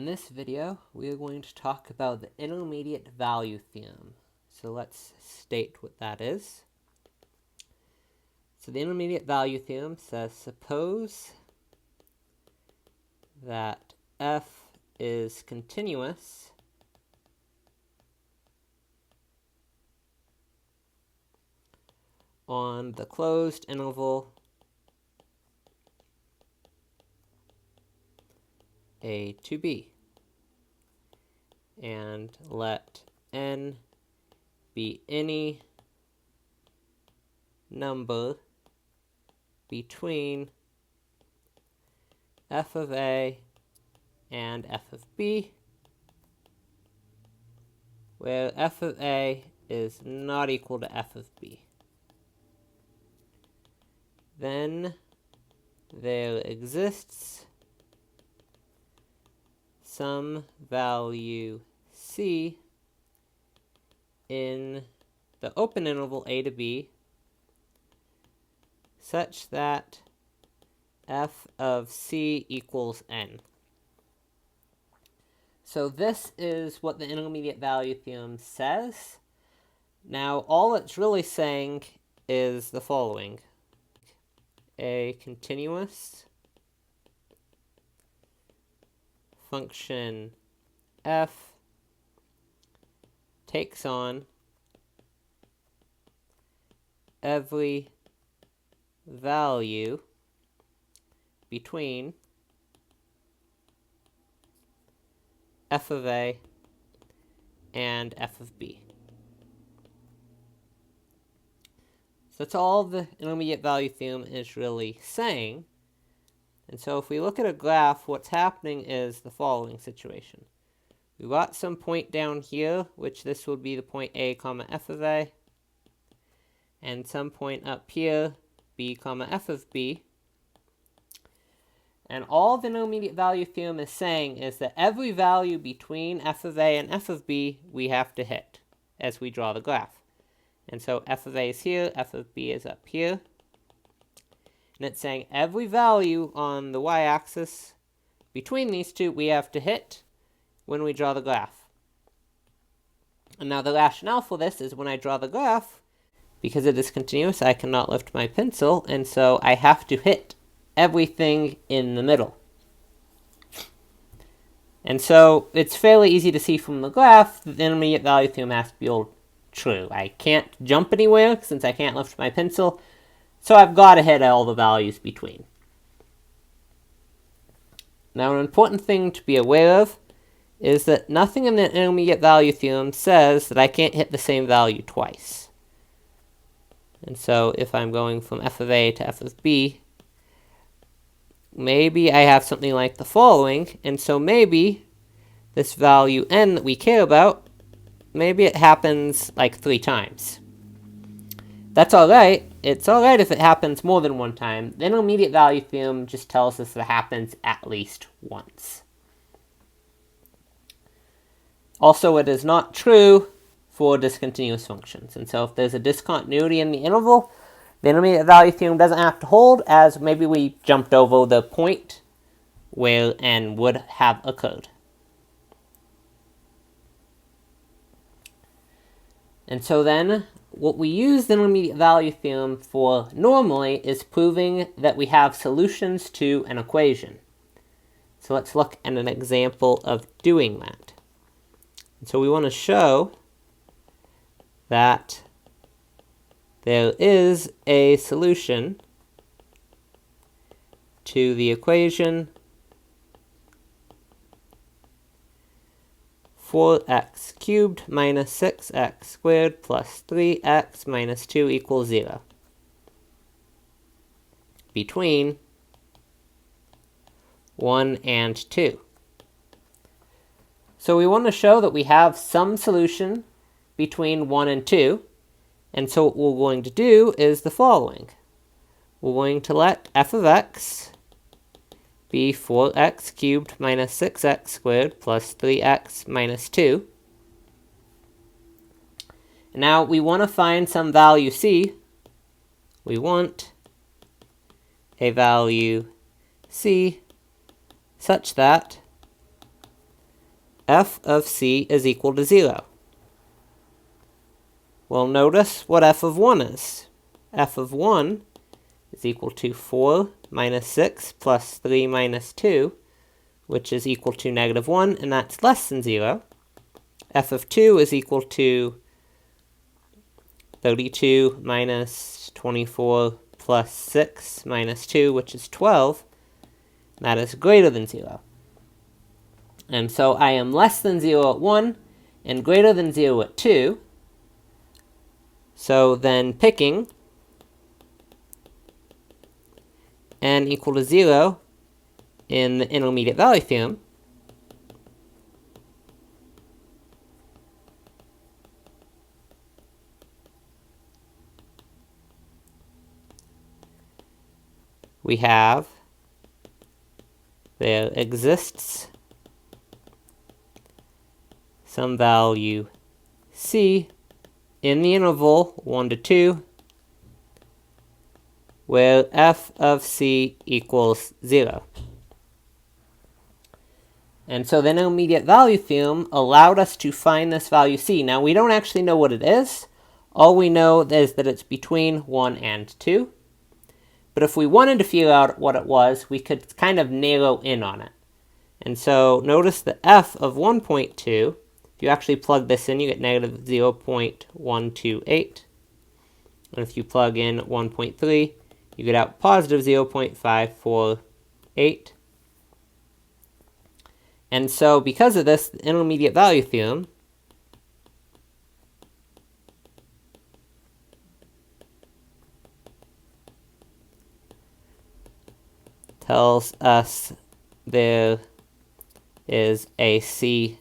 this video, we are going to talk about the Intermediate Value Theorem. So let's state what that is. So the Intermediate Value Theorem says, suppose that f is continuous on the closed interval a to b, and let n be any number between f of a and f of b, where f of a is not equal to f of b. Then there exists some value c in the open interval a to b such that f of c equals n. So this is what the Intermediate Value Theorem says. Now all it's really saying is the following. A continuous function f takes on every value between f of a and f of b. So that's all the Intermediate Value Theorem is really saying. And so if we look at a graph, what's happening is the following situation. We've got some point down here, which this would be the point a comma f of a, and some point up here, b comma f of b. And all the Intermediate Value Theorem is saying is that every value between f of a and f of b we have to hit as we draw the graph. And so f of a is here, f of b is up here. And it's saying every value on the y-axis between these two we have to hit when we draw the graph. And now the rationale for this is when I draw the graph, because it is continuous, I cannot lift my pencil, and so I have to hit everything in the middle. And so it's fairly easy to see from the graph that the Intermediate Value Theorem has to be true. I can't jump anywhere since I can't lift my pencil, so I've got to hit all the values between. Now an important thing to be aware of is that nothing in the Intermediate Value Theorem says that I can't hit the same value twice. And so if I'm going from f of a to f of b, maybe I have something like the following, and so maybe this value n that we care about, maybe it happens like 3 times. That's alright. It's alright if it happens more than 1 time. The Intermediate Value Theorem just tells us that it happens at least once. Also, it is not true for discontinuous functions. And so if there's a discontinuity in the interval, the Intermediate Value Theorem doesn't have to hold, as maybe we jumped over the point where n would have occurred. And so then, what we use the Intermediate Value Theorem for normally is proving that we have solutions to an equation. So let's look at an example of doing that. And so we want to show that there is a solution to the equation 4x cubed minus 6x squared plus 3x minus 2 equals 0 between 1 and 2. So we want to show that we have some solution between 1 and 2. And so what we're going to do is the following. We're going to let f of x be 4x cubed minus 6x squared plus 3x minus 2. And now we want to find some value c. We want a value c such that f of c is equal to 0? Well, notice what f of 1 is. F of 1 is equal to 4 minus 6 plus 3 minus 2, which is equal to negative 1, and that's less than 0. F of 2 is equal to 32 minus 24 plus 6 minus 2, which is 12. That is greater than 0. And so I am less than 0 at 1 and greater than 0 at 2. So then picking n equal to 0 in the intermediate value theorem, we have there exists some value c in the interval 1 to 2 where f of c equals 0. And so the intermediate value theorem allowed us to find this value c. Now, we don't actually know what it is. All we know is that it's between 1 and 2. But if we wanted to figure out what it was, we could kind of narrow in on it. And so notice the f of 1.2, if you actually plug this in, you get negative 0.128. And if you plug in 1.3, you get out positive 0.548. And so because of this, the intermediate value theorem tells us there is a c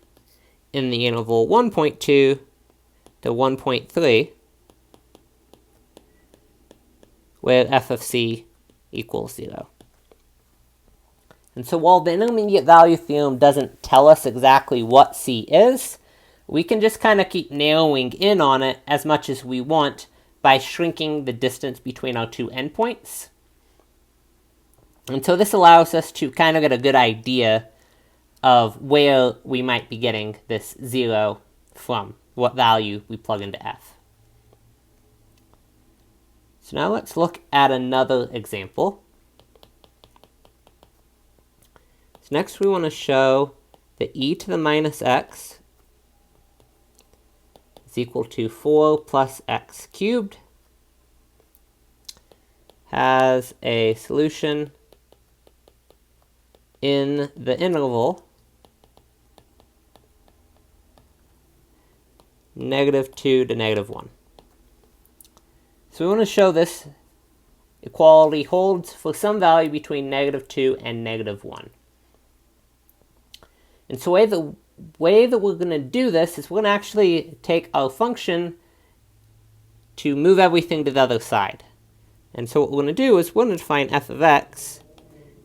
in the interval 1.2 to 1.3 where f of c equals 0. And so while the intermediate value theorem doesn't tell us exactly what c is, we can just kind of keep narrowing in on it as much as we want by shrinking the distance between our two endpoints. And so this allows us to kind of get a good idea of where we might be getting this 0 from, what value we plug into f. So now let's look at another example. So next we want to show that e to the minus x is equal to 4 plus x cubed has a solution in the interval -2 to -1. So we want to show this equality holds for some value between -2 and -1. And so the way that we're going to do this is we're going to actually take our function to move everything to the other side. And so what we're going to do is we're going to define f of x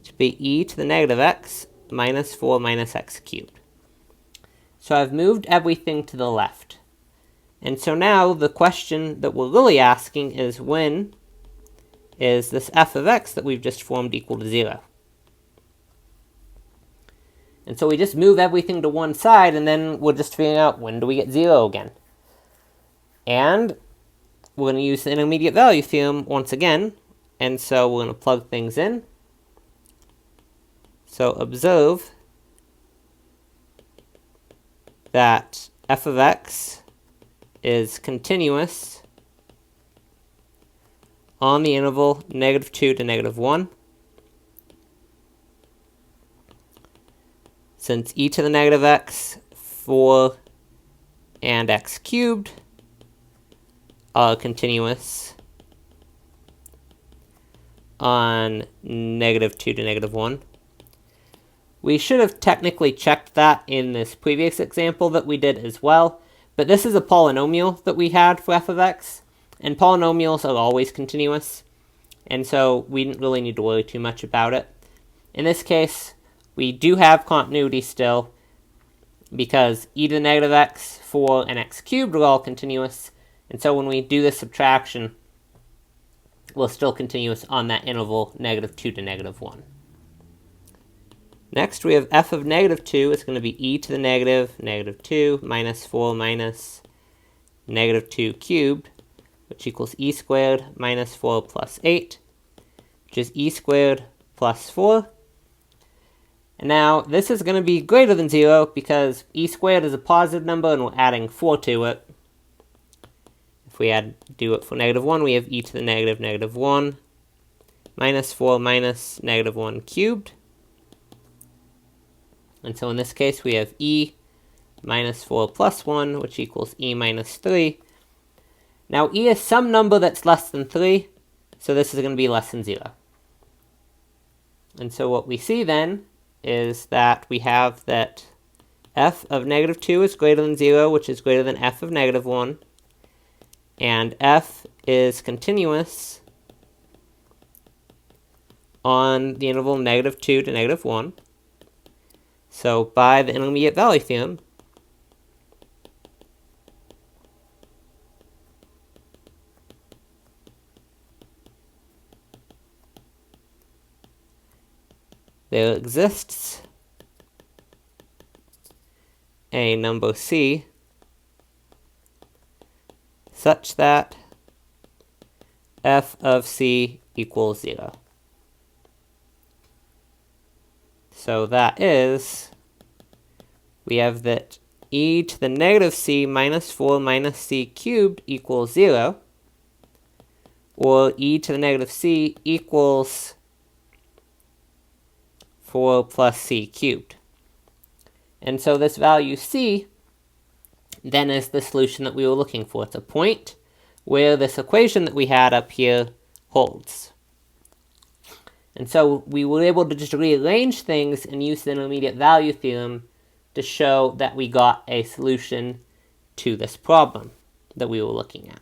to be e to the negative x minus 4 minus x cubed. So I've moved everything to the left. And so now the question that we're really asking is when is this f of x that we've just formed equal to 0? And so we just move everything to one side, and then we're just figuring out when do we get 0 again. And we're going to use the intermediate value theorem once again, and so we're going to plug things in. So observe that f of x is continuous on the interval -2 to -1. Since e to the negative x, 4, and x cubed are continuous on -2 to -1. We should have technically checked that in this previous example that we did as well, but this is a polynomial that we had for f of x, and polynomials are always continuous, and so we didn't really need to worry too much about it. In this case, we do have continuity still, because e to the negative x, 4, and x cubed are all continuous, and so when we do the subtraction, we're still continuous on that interval -2 to -1. Next, we have f of negative 2 is going to be e to the negative 2 minus 4 minus negative 2 cubed, which equals e squared minus 4 plus 8, which is e squared plus 4. And now this is going to be greater than 0 because e squared is a positive number and we're adding 4 to it. If we do it for negative 1, we have e to the negative 1 minus 4 minus negative 1 cubed. And so in this case, we have e minus 4 plus 1, which equals e minus 3. Now e is some number that's less than 3, so this is going to be less than 0. And so what we see then is that we have that f of negative 2 is greater than 0, which is greater than f of negative 1. And f is continuous on the interval negative 2 to negative 1. So by the intermediate value theorem, there exists a number c such that f of c equals 0. So that is, we have that e to the negative c minus 4 minus c cubed equals 0, or e to the negative c equals 4 plus c cubed. And so this value c then is the solution that we were looking for. It's a point where this equation that we had up here holds. And so we were able to just rearrange things and use the intermediate value theorem to show that we got a solution to this problem that we were looking at.